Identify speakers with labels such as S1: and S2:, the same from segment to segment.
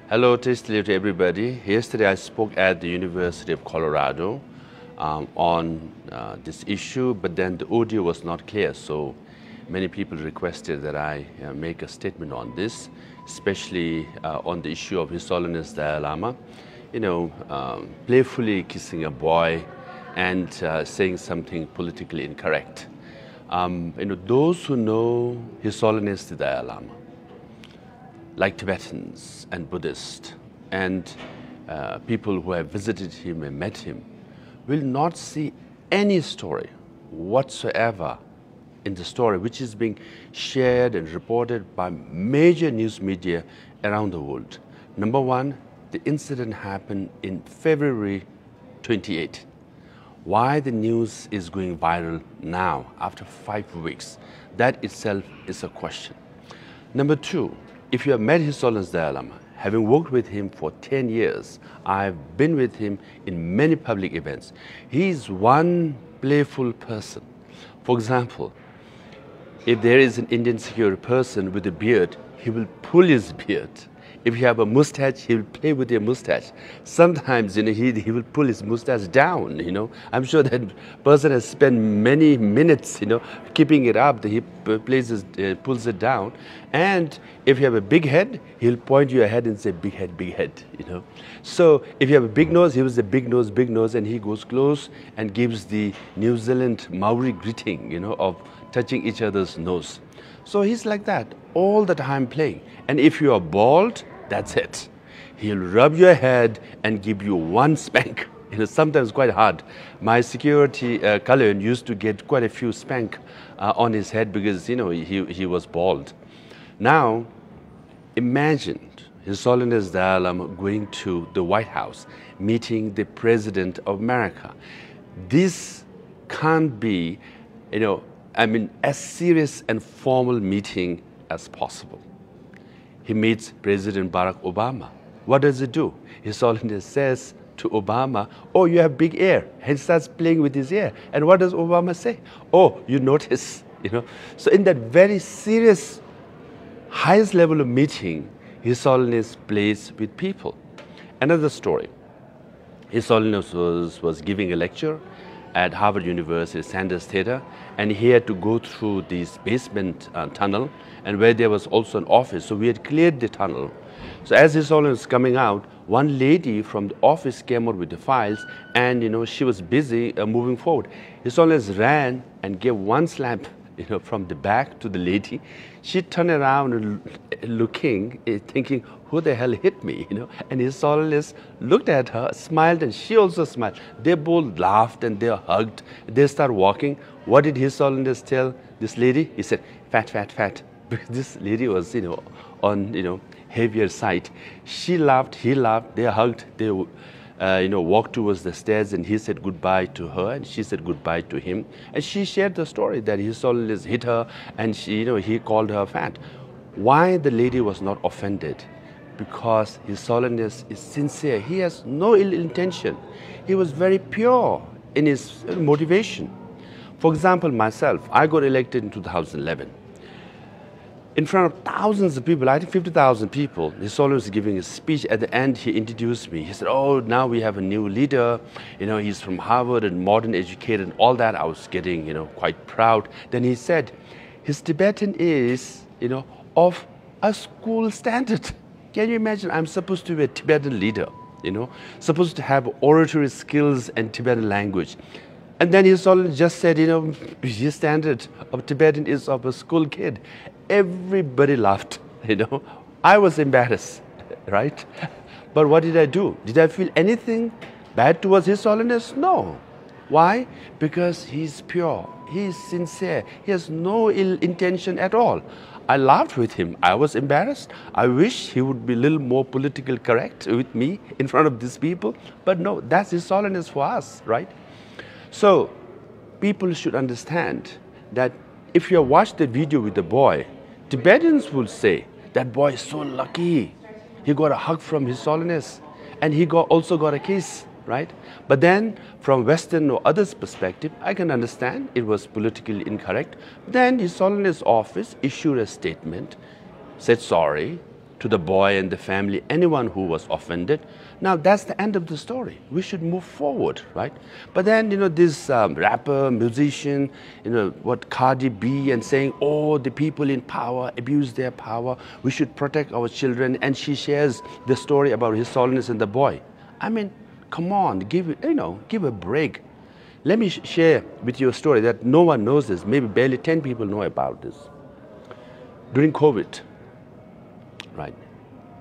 S1: Hello, tasty to everybody. Yesterday I spoke at the University of Colorado on this issue, but then the audio was not clear, so many people requested that I make a statement on this, especially on the issue of His Holiness Dalai Lama, playfully kissing a boy and saying something politically incorrect. Those who know His Holiness the Dalai Lama, like Tibetans and Buddhists and people who have visited him and met him, will not see any story whatsoever in the story which is being shared and reported by major news media around the world. Number one, the incident happened in February 28. Why the news is going viral now after 5 weeks, that itself is a question. Number two, if you have met His Holiness Dalai Lama, having worked with him for 10 years, I've been with him in many public events. He is one playful person. For example, if there is an Indian security person with a beard, he will pull his beard. If you have a mustache, he will play with your mustache. Sometimes, he will pull his mustache down, I'm sure that person has spent many minutes, keeping it up. He pulls it down. And if you have a big head, he'll point your head and say, big head, So if you have a big nose, he will say, big nose, and he goes close and gives the New Zealand Maori greeting, of touching each other's nose. So he's like that, all the time playing. And if you are bald, that's it. He'll rub your head and give you one spank. Sometimes quite hard. My security Kalayan used to get quite a few spank on his head because, he was bald. Now, imagine His Holiness Dalai Lama going to the White House, meeting the President of America. This can't be, as serious and formal meeting as possible. He meets President Barack Obama. What does he do? His Holiness says to Obama, oh, you have big ear. And he starts playing with his ear. And what does Obama say? Oh, you notice, So in that very serious, highest level of meeting, His Holiness plays with people. Another story. His Holiness was giving a lecture at Harvard University Sanders Theater, and he had to go through this basement tunnel, and where there was also an office. So we had cleared the tunnel. So as His Holiness was coming out, one lady from the office came out with the files, and she was busy moving forward. His Holiness ran and gave one slap, from the back to the lady. She turned around and looking, thinking, who the hell hit me, And His Holiness looked at her, smiled, and she also smiled. They both laughed and they hugged. They started walking. What did His Holiness tell this lady? He said, fat, fat, fat. Because this lady was, on, heavier side. She laughed, he laughed, they hugged, they walked towards the stairs, and he said goodbye to her, and she said goodbye to him. And she shared the story that His Holiness hit her, and she, he called her fat. Why the lady was not offended? Because His Holiness is sincere. He has no ill intention. He was very pure in his motivation. For example, myself, I got elected in 2011. In front of thousands of people, I think 50,000 people, His Holiness was giving a speech. At the end, he introduced me. He said, oh, now we have a new leader. He's from Harvard and modern educated and all that. I was getting, quite proud. Then he said, his Tibetan is, of a school standard. Can you imagine? I'm supposed to be a Tibetan leader, supposed to have oratory skills and Tibetan language. And then His Holiness just said, his standard of Tibetan is of a school kid. Everybody laughed, I was embarrassed, right? But what did I do? Did I feel anything bad towards His Holiness? No. Why? Because he's pure, he's sincere, he has no ill intention at all. I laughed with him. I was embarrassed. I wish he would be a little more politically correct with me in front of these people. But no, that's His Holiness for us, right? So people should understand that if you watch the video with the boy, Tibetans will say, that boy is so lucky. He got a hug from His Holiness, and he also got a kiss, right? But then from Western or others' perspective, I can understand it was politically incorrect. Then His Holiness office issued a statement, said sorry, to the boy and the family, anyone who was offended. Now that's the end of the story. We should move forward, right? But then, this rapper, musician, what Cardi B, and saying, oh, the people in power abuse their power. We should protect our children. And she shares the story about His Holiness and the boy. I mean, come on, give a break. Let me share with you a story that no one knows this. Maybe barely 10 people know about this. During COVID, right,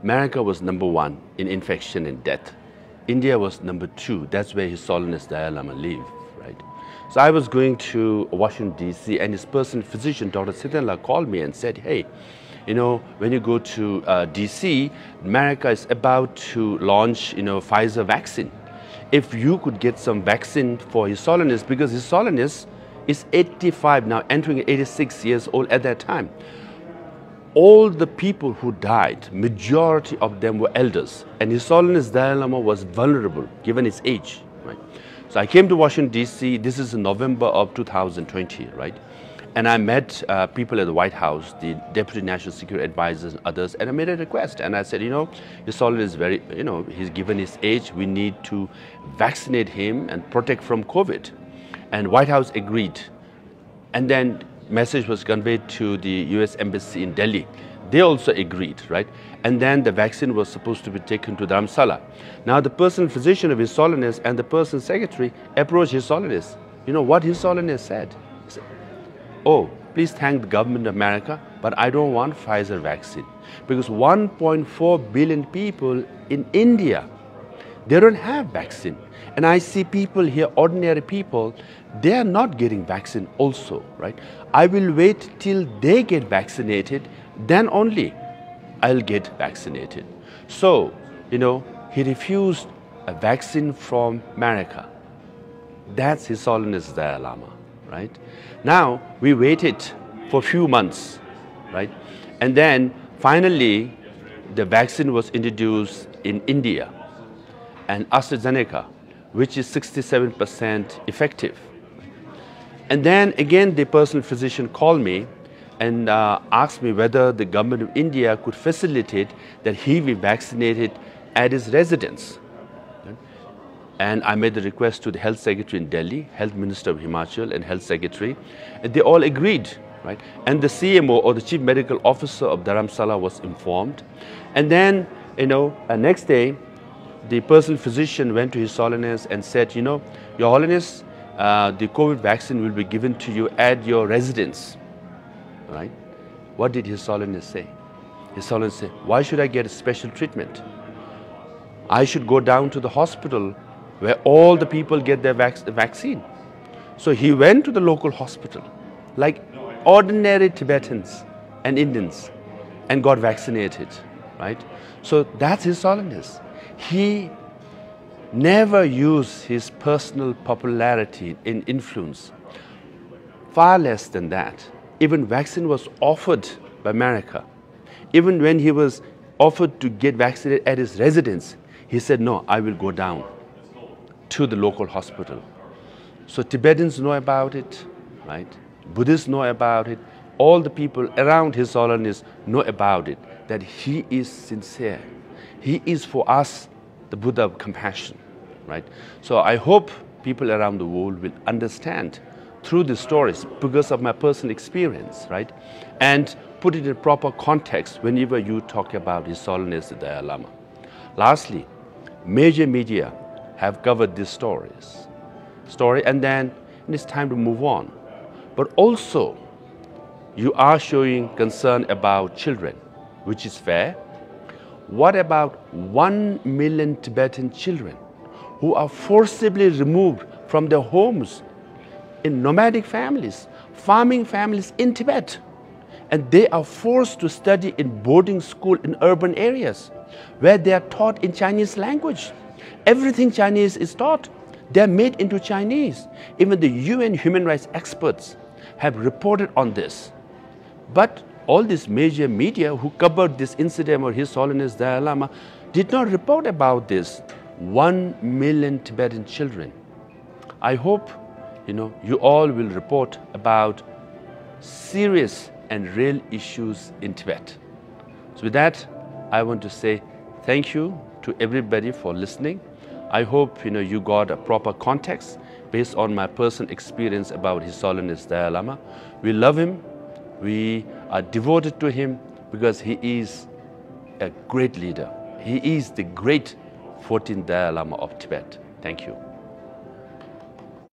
S1: America was #1 in infection and death. India was #2. That's where His Holiness Dalai Lama lived, right? So I was going to Washington, D.C., and his personal physician, Dr. Sitanla, called me and said, hey, when you go to D.C., America is about to launch, Pfizer vaccine. If you could get some vaccine for His Holiness, because His Holiness is 85 now, entering 86 years old at that time. All the people who died, majority of them were elders. And His Holiness Dalai Lama was vulnerable, given his age, right? So I came to Washington, D.C. This is in November of 2020, right? And I met people at the White House, the Deputy National Security Advisors and others, and I made a request. And I said, His Holiness is very, he's given his age, we need to vaccinate him and protect from COVID. And White House agreed. And then message was conveyed to the U.S. Embassy in Delhi. They also agreed, right? And then the vaccine was supposed to be taken to Dharamsala. Now the personal physician of His Holiness and the personal secretary approached His Holiness. You know what His Holiness said? He said, oh, please thank the government of America, but I don't want Pfizer vaccine. Because 1.4 billion people in India, they don't have vaccine. And I see people here, ordinary people, they are not getting vaccine also, right? I will wait till they get vaccinated, then only I'll get vaccinated. So, he refused a vaccine from America. That's His Holiness Dalai Lama, right? Now, we waited for a few months, right? And then finally, the vaccine was introduced in India, and AstraZeneca, which is 67% effective. And then again, the personal physician called me and asked me whether the government of India could facilitate that he be vaccinated at his residence. And I made the request to the Health Secretary in Delhi, Health Minister of Himachal and Health Secretary, and they all agreed, right? And the CMO, or the Chief Medical Officer of Dharamsala, was informed. And then, next day, the personal physician went to His Holiness and said, Your Holiness, the COVID vaccine will be given to you at your residence, right? What did His Holiness say? His Holiness said, why should I get a special treatment? I should go down to the hospital where all the people get their vaccine. So he went to the local hospital, like ordinary Tibetans and Indians, and got vaccinated, right? So that's His Holiness. He never used his personal popularity in influence. Far less than that. Even vaccine was offered by America. Even when he was offered to get vaccinated at his residence, he said, no, I will go down to the local hospital. So Tibetans know about it, right? Buddhists know about it. All the people around His Holiness know about it, that he is sincere. He is for us the Buddha of compassion, right? So I hope people around the world will understand through the stories because of my personal experience, right? And put it in proper context whenever you talk about His Holiness the Dalai Lama. Lastly, major media have covered these story, and then it's time to move on. But also, you are showing concern about children, which is fair. What about 1 million Tibetan children who are forcibly removed from their homes in nomadic families, farming families in Tibet? And they are forced to study in boarding school in urban areas where they are taught in Chinese language. Everything Chinese is taught. They are made into Chinese. Even the UN human rights experts have reported on this. But all these major media who covered this incident of His Holiness Dalai Lama did not report about this 1 million Tibetan children. I hope you all will report about serious and real issues in Tibet. So with that, I want to say thank you to everybody for listening. I hope you got a proper context based on my personal experience about His Holiness Dalai Lama. We love him. We are devoted to him because he is a great leader. He is the great 14th Dalai Lama of Tibet. Thank you.